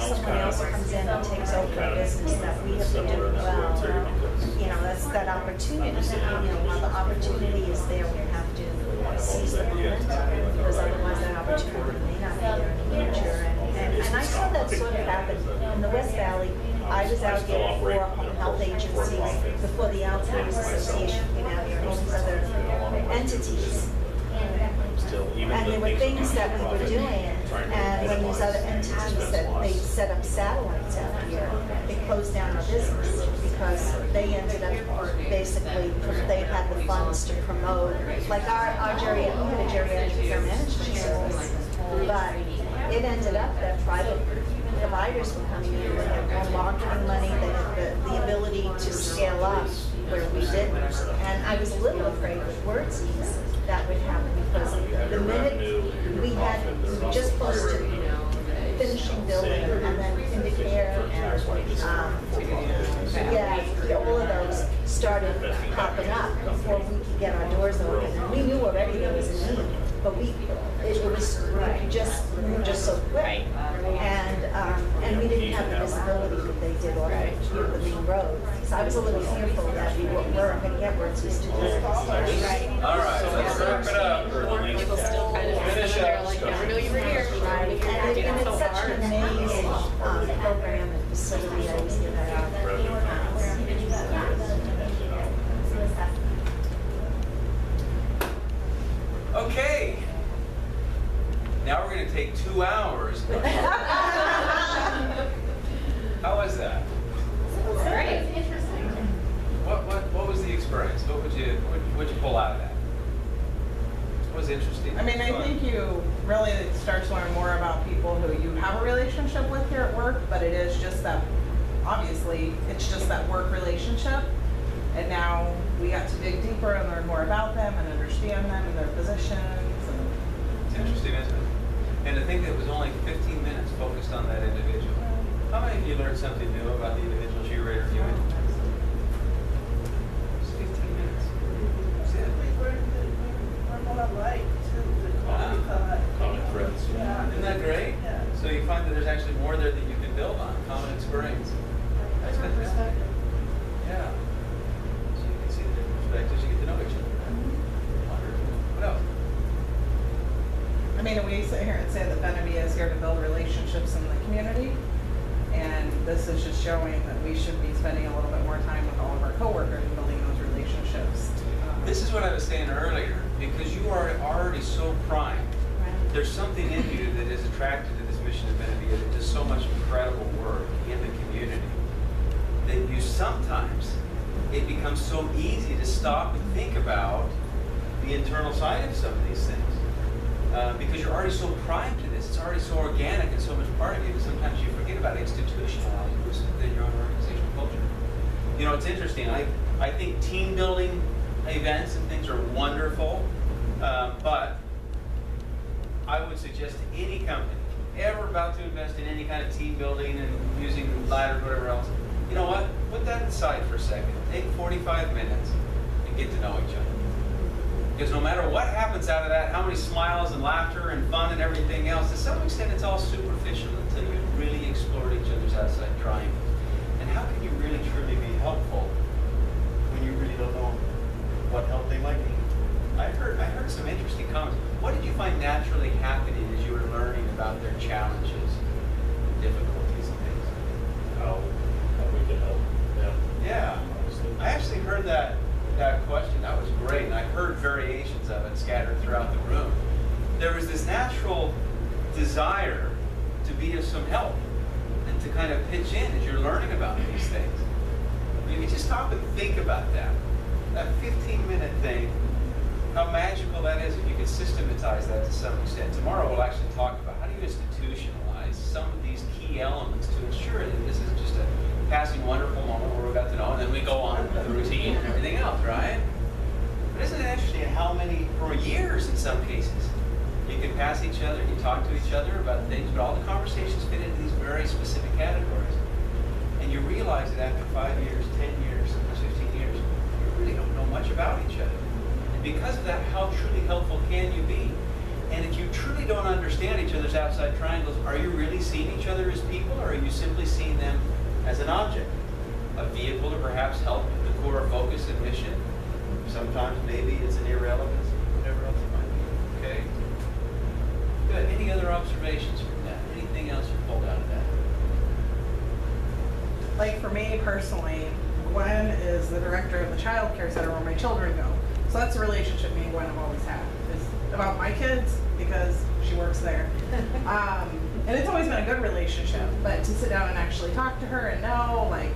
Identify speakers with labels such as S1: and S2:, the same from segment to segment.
S1: someone else comes in and takes over a business that we have been doing well, that's that opportunity. While the opportunity is there, we have to seize the moment, because otherwise that opportunity may not be there in the future. And I saw that sort of happen in the West Valley. I was out here before home health agencies, before the Alzheimer's Association came out here, and all these other entities. And there were things that we were doing, and when these other entities that they set up satellites out here, they closed down our business because they ended up basically, they had the funds to promote, like our geriatric care management service, but it ended up that private providers were coming in, they had more marketing money, they had the ability to scale up where we didn't. And I was a little afraid with Wordsies that would happen, because the minute we were just close to finishing building, and then Indicare and all of those started popping up before we could get our doors open. And we knew already there was a need, but it was just so quick, and we didn't have the visibility that they did on the main road. So I was a little fearful that we weren't going to get Wordsies to do this.
S2: All right, so let's wrap it up.
S3: People still kind of finish up. Like, never knew you were here.
S1: Right, and it's such an amazing program and facility. I always hear that out.
S2: Okay. Now we're going to take 2 hours. How was that?
S3: Great. Interesting.
S2: What was the experience? What'd you pull out of that? What was interesting?
S4: I mean, I think you really start to learn more about people who you have a relationship with here at work, but it is just that, obviously, it's just that work relationship. And now we got to dig deeper and learn more about them and understand them and their positions.
S2: It's interesting, isn't it? And to think that it was only 15 minutes focused on that individual. How many of you learned something new about the individuals you were interviewing? Just 15 minutes. That's it.
S5: We learned what I like too.
S2: Common threads.
S5: Yeah.
S2: Isn't that great?
S5: Yeah.
S2: So you find that there's actually more there that you can build on. Common experience. That's fantastic. Yeah. So you can see the different perspectives. You get to know each other. Wonderful. What else?
S4: I mean, we sit here and say that Beneby is here to build relationships in the community, and this is just showing that we should be spending a little bit more time with all of our coworkers and building those relationships.
S2: This is what I was saying earlier, because you are already so primed. There's something in you that is attracted to this mission of Beneby that does so much incredible work in the community that you sometimes, it becomes so easy to stop and think about the internal side of some of these things. Because you're already so primed to this, it's already so organic and so much part of you that sometimes you forget about institutionalizing this within your own organizational culture. You know, it's interesting. I think team building events and things are wonderful, but I would suggest to any company ever about to invest in any kind of team building and using ladders, whatever else, you know what? Put that aside for a second. Take 45 minutes and get to know each other. Because no matter what happens out of that, how many smiles and laughter and fun and everything else, to some extent it's all superficial until you really explored each other's outside triangles. And how can you really truly be helpful when you really don't know what help they might need? I heard some interesting comments. What did you find naturally happening as you were learning about their challenges, difficulties, and things?
S6: How we can help them.
S2: Yeah, I actually heard that question. That was great, and I heard variations of it scattered throughout the room. There was this natural desire to be of some help and to kind of pitch in as you're learning about these things. You can just stop and think about that 15-minute thing, how magical that is if you can systematize that to some extent. Tomorrow we'll actually talk about how do you institutionalize some of these key elements to ensure that this isn't just a passing wonderful moment where we got to know and then we go on with the routine and everything else, right? But isn't it interesting how many, for years in some cases, you can pass each other, you talk to each other about things, but all the conversations fit into these very specific categories. And you realize that after 5 years, 10 years, sometimes 15 years, you really don't know much about each other. And because of that, how truly helpful can you be? And if you truly really don't understand each other's outside triangles, are you really seeing each other as people, or are you simply seeing them as an object? A vehicle to perhaps help the core focus and mission? Sometimes maybe it's an irrelevance, whatever else it might be. Okay? Good. Any other observations from that? Anything else you pulled out of that?
S4: Like for me personally, Gwen is the director of the child care center where my children go. So that's a relationship me and Gwen have always had. It's about my kids because she works there. And it's always been a good relationship, but to sit down and actually talk to her and know like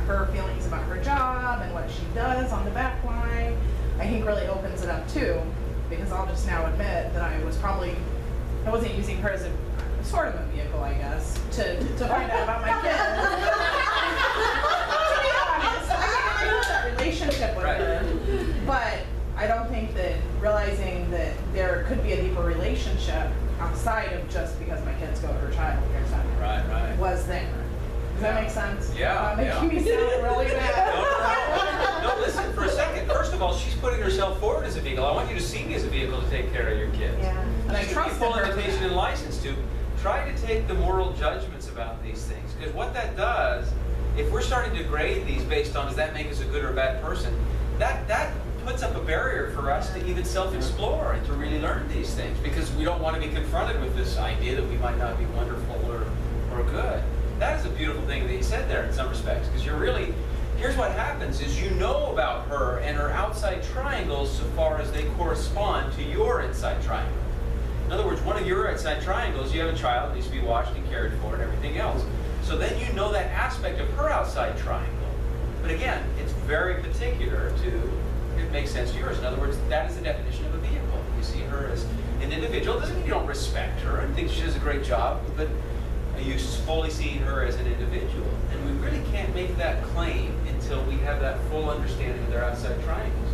S4: her feelings about her job and what she does on the back line, I think really opens it up too, because I'll just now admit that I wasn't using her as a sort of a vehicle, I guess, to find out about my kids. To be honest, I have that relationship with her, but I don't think that realizing that there could be a deeper relationship outside of just because my kids go to her child care center was there. Does that make sense?
S2: Yeah.
S4: Making me sound really bad.
S2: No, listen for a second. First of all, she's putting herself forward as a vehicle. I want you to see me as a vehicle to take care of your kids.
S1: Yeah.
S4: And I
S2: Just
S4: trust
S2: give you full
S4: her.
S2: invitation and license to try to take the moral judgments about these things. Because what that does, if we're starting to grade these based on does that make us a good or a bad person, that puts up a barrier for us to even self-explore and to really learn these things, because we don't want to be confronted with this idea that we might not be wonderful or good. That is a beautiful thing that you said there in some respects, because you're really, here's what happens is you know about her and her outside triangles so far as they correspond to your inside triangle. In other words, one of your inside triangles, you have a child, needs to be watched and cared for and everything else. So then you know that aspect of her outside triangle. But again, it's very particular to, it makes sense to yours. In other words, that is the definition of a vehicle. You see her as an individual. It doesn't mean you don't respect her and think she does a great job, but you fully see her as an individual. And we really can't make that claim until we have that full understanding of their outside triangles.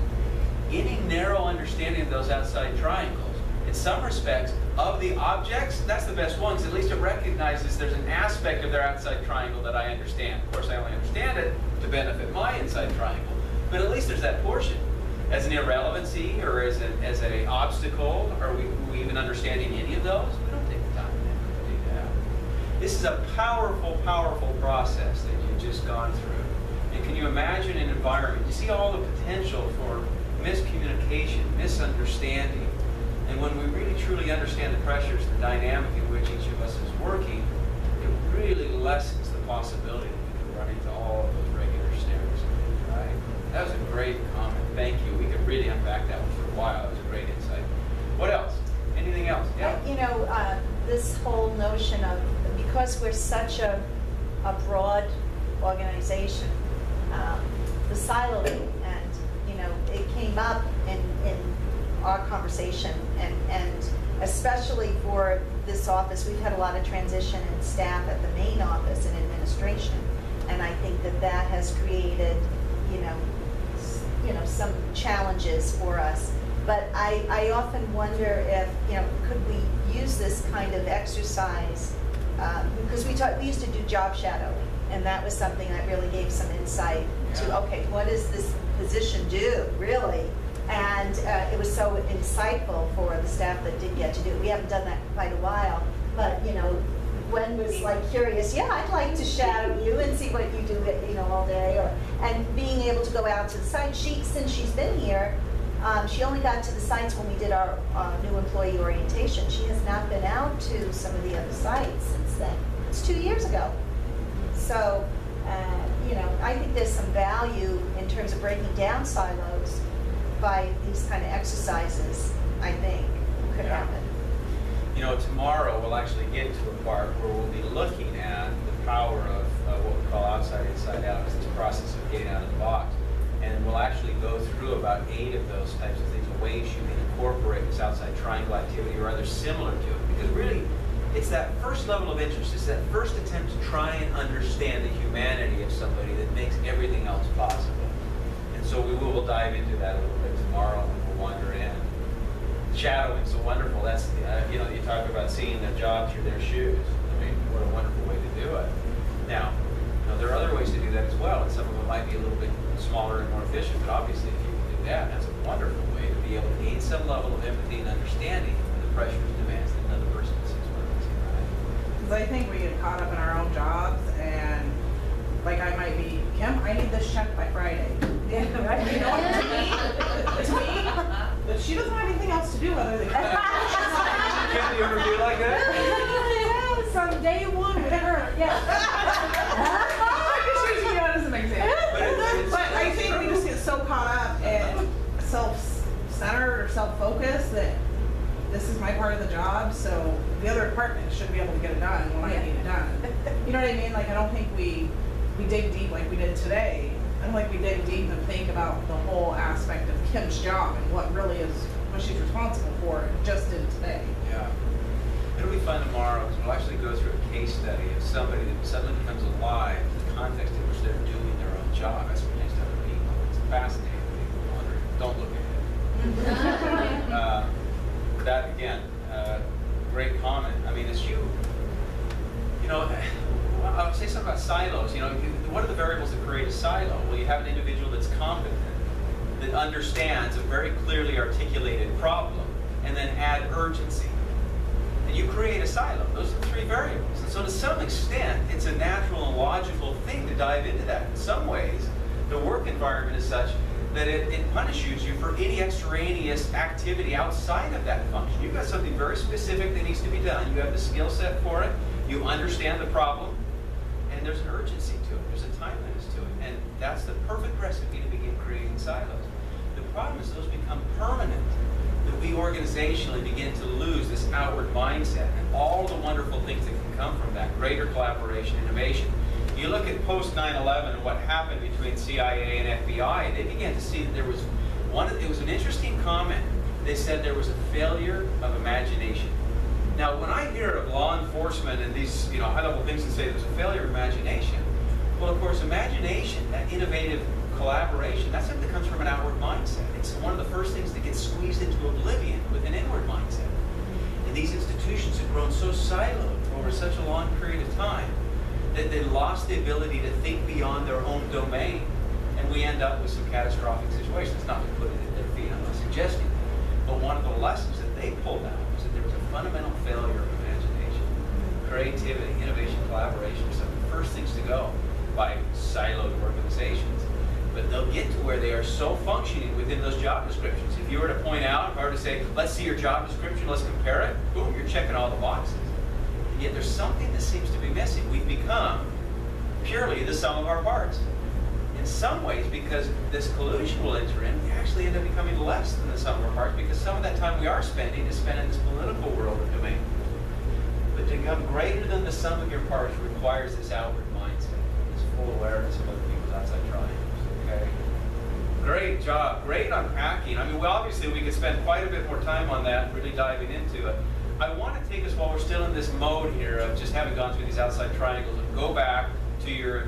S2: Any narrow understanding of those outside triangles, in some respects, of the objects, that's the best one, because at least it recognizes there's an aspect of their outside triangle that I understand. Of course, I only understand it to benefit my inside triangle, but at least there's that portion. As an irrelevancy or as an obstacle, are we even understanding any of those? We don't take the time to do that. This is a powerful, powerful process that you've just gone through. And can you imagine an environment? You see all the potential for miscommunication, misunderstanding. And when we really truly understand the pressures, the dynamic in which each of us is working, it really lessens the possibility that we can run into all of those regular stereotypes, right? That was a great comment. Thank you. We could really unpack that one for a while. That was a great insight. What else? Anything else? Yeah.
S1: You know, this whole notion of, because we're such a broad organization, the siloing, and, you know, it came up in our conversation, and especially for this office, we've had a lot of transition in staff at the main office and administration, and I think that has created, you know, some challenges for us. But I often wonder if, you know, could we use this kind of exercise, because we used to do job shadowing, and that was something that really gave some insight to, okay, what does this position do, really? And it was so insightful for the staff that did get to do it. We haven't done that in quite a while, but, you know, Gwen was like curious, yeah, I'd like to shadow you and see what you do, you know, all day, and being able to go out to the site. Since she's been here, she only got to the sites when we did our new employee orientation. She has not been out to some of the other sites since then. It's 2 years ago. So, you know, I think there's some value in terms of breaking down silos by these kind of exercises, I think, could happen.
S2: You know, tomorrow we'll actually get to a part where we'll be looking at the power of what we call outside, inside out, is this process of getting out of the box. And we'll actually go through about 8 of those types of things, ways you can incorporate this outside triangle activity or other similar to it. Because really, it's that first level of interest, it's that first attempt to try and understand the humanity of somebody that makes everything else possible. And so we will dive into that a little bit tomorrow when we'll wander in. Shadowing, so wonderful. That's, you know, you talk about seeing their job through their shoes. I mean, what a wonderful way to do it. Now, you know, there are other ways to do that as well, and some of them might be a little bit smaller and more efficient, but obviously if you can do that, that's a wonderful way to be able to gain some level of empathy and understanding for the pressures and demands that
S4: Because I think we get caught up in our own jobs, and like I might be, Kim, I need this check by Friday. You know, to me, but she doesn't have anything else to do other than
S2: Kim, do you ever feel like that?
S1: Yeah, from day one with her, yeah.
S4: I'm just using that as an example. But I think we just get so caught up and self-centered or self-focused that this is my part of the job, so the other department should be able to get it done when I need it done. You know what I mean? Like, I don't think we dig deep like we did today. I don't think we dig deep and think about the whole aspect of Kim's job and what really is, what she's responsible for, just did today.
S2: Yeah. It'll be fun tomorrow because we'll actually go through a case study of somebody that suddenly becomes alive in the context in which they're doing their own job as against other people. It's fascinating. People wonder. Don't look ahead. That again, great comment. I mean, as you know, I'll say something about silos. You know, what are the variables that create a silo? Well, you have an individual that's competent, that understands a very clearly articulated problem, and then add urgency. And you create a silo. Those are the three variables. And so to some extent, it's a natural and logical thing to dive into that. In some ways, the work environment is such that it punishes you for any extraneous activity outside of that function. You've got something very specific that needs to be done. You have the skill set for it. You understand the problem. And there's an urgency to it. There's a timeliness to it. And that's the perfect recipe to begin creating silos. The problem is those become permanent. That we organizationally begin to lose this outward mindset and all the wonderful things that can come from that. Greater collaboration, innovation. You look at post 9/11 and what happened between CIA and FBI, and they began to see that there was it was an interesting comment. They said there was a failure of imagination. Now, when I hear of law enforcement and these, high-level things that say there's a failure of imagination, well, of course, imagination, that innovative collaboration, that's something that comes from an outward mindset. It's one of the first things that gets squeezed into oblivion with an inward mindset. And these institutions have grown so siloed over such a long period of time that they lost the ability to think beyond their own domain. And we end up with some catastrophic situations. Not to put it at their feet, I'm not suggesting that. But one of the lessons that they pulled out was that there was a fundamental failure of imagination. Creativity, innovation, collaboration are some of the first things to go by siloed organizations. But they'll get to where they are so functioning within those job descriptions. If you were to point out, if I were to say, let's see your job description, let's compare it, boom, you're checking all the boxes. And yet there's something that seems to be missing. We've become purely the sum of our parts. In some ways, because this collusion will enter in, we actually end up becoming less than the sum of our parts because some of that time we are spending is spent in this political world of domain. But to become greater than the sum of your parts requires this outward mindset, this full awareness of other people's outside triangles. Okay? Great job. Great unpacking. I mean, well, obviously we could spend quite a bit more time on that, really diving into it. I want to take us while we're still in this mode here of just having gone through these outside triangles and go back to your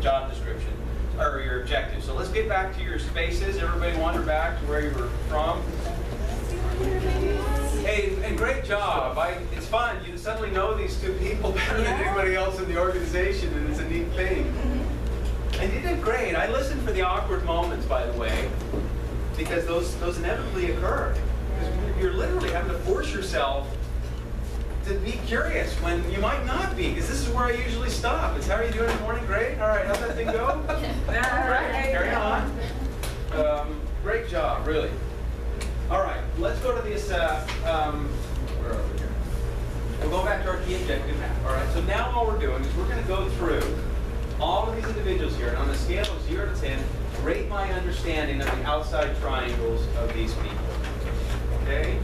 S2: job description or your objectives. So let's get back to your spaces. Everybody wander back to where you were from. Hey, and great job. It's fun. You suddenly know these two people better than anybody else in the organization, and it's a neat thing. And you did great. I listened for the awkward moments, by the way, because those inevitably occur. Because you're literally having to force yourself to be curious when you might not be, because this is where I usually stop. It's how are you doing in the morning? Great. All right. How's that thing go? All right. Carry on. Great job, really. All right. Let's go to this. Where are we here? We'll go back to our key objective map. All right. So now all we're doing is we're going to go through all of these individuals here, and on a scale of 0 to 10, rate my understanding of the outside triangles of these people. Okay?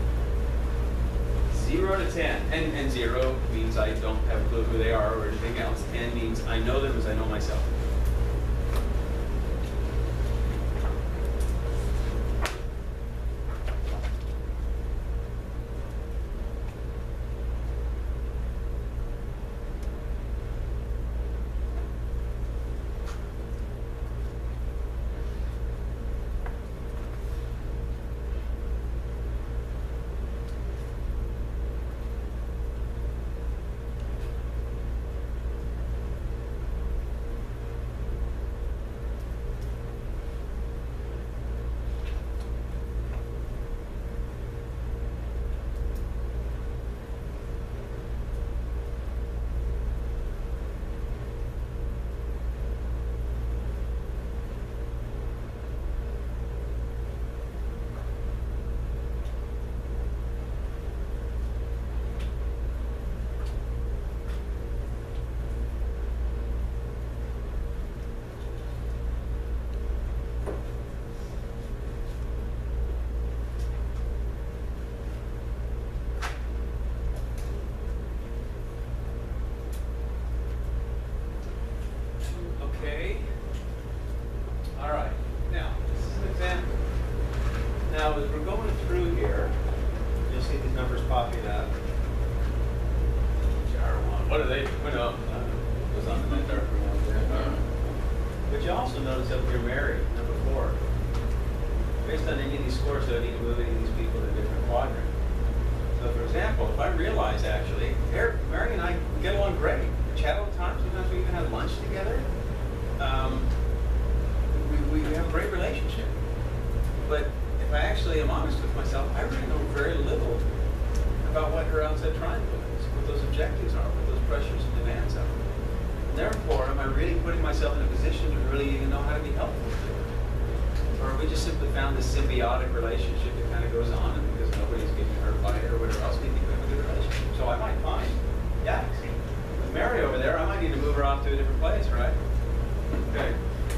S2: 0 to 10. And 0 means I don't have a clue who they are or anything else. 10 means I know them as I know myself. popping up. HR1. What are they? What goes on in that dark room over there? But you also notice up here, Mary, number 4. Based on any of these scores, so I need to move any of these people to a different quadrant. So, for example, if I realize actually, Mary and I get along great. We chat all the time. Sometimes we even have lunch together. We have a great relationship. But if I actually am honest with myself, I really know very little about what her outside triangle is, what those objectives are, what those pressures and demands are. And therefore, am I really putting myself in a position to really even know how to be helpful to her? Or have we just simply found this symbiotic relationship that kind of goes on, and because nobody's giving her a fight or whatever else, we think we have a good relationship. So I might find, yeah, with Mary over there, I might need to move her off to a different place, right? Okay.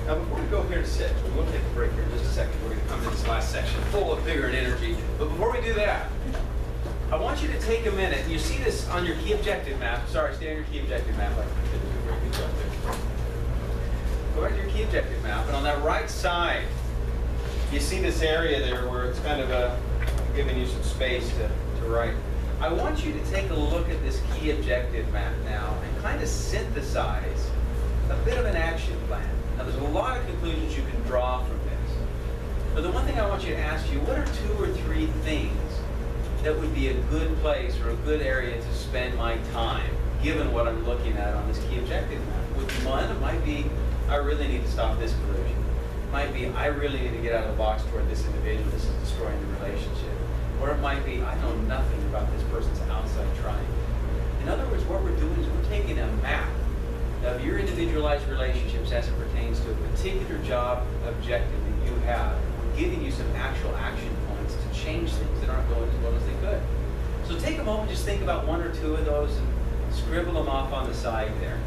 S2: Now, before we go here to 6, we will take a break here in just a second. We're going to come to this last section full of vigor and energy. But before we do that, I want you to take a minute. You see this on your key objective map. Sorry, stay on your key objective map. Go back to your key objective map, and on that right side, you see this area there where it's kind of giving you some space to write. I want you to take a look at this key objective map now and kind of synthesize a bit of an action plan. Now, there's a lot of conclusions you can draw from this. But the one thing I want you to ask you, what are 2 or 3 things that would be a good place or a good area to spend my time, given what I'm looking at on this key objective map? With one, it might be, I really need to stop this collision. It might be, I really need to get out of the box toward this individual. This is destroying the relationship. Or it might be, I know nothing about this person's outside triangle. In other words, what we're doing is we're taking a map of your individualized relationships as it pertains to a particular job objective that you have. We're giving you some actual action points to change things that aren't going as well as they could. So take a moment, just think about 1 or 2 of those and scribble them off on the side there.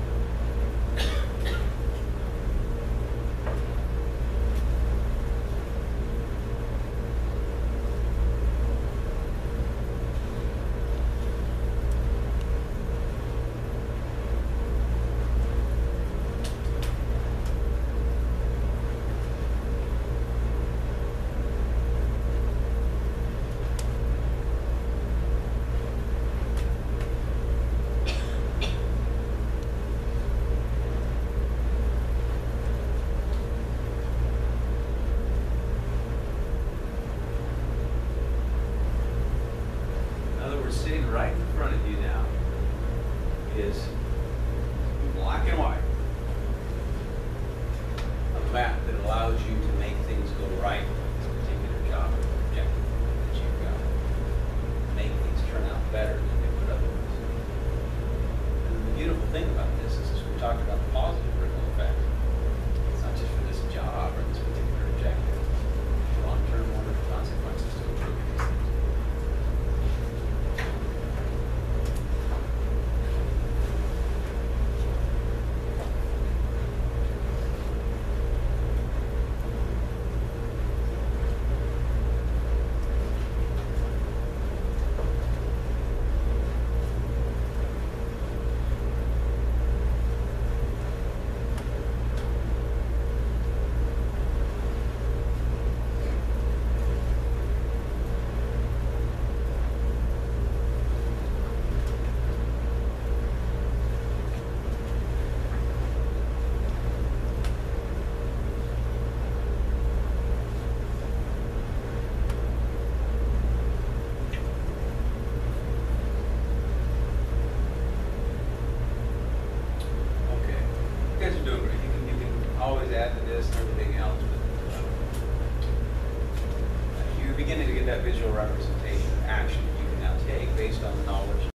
S2: Sitting right in front of you now is black and white, a map that allows you to make things go right.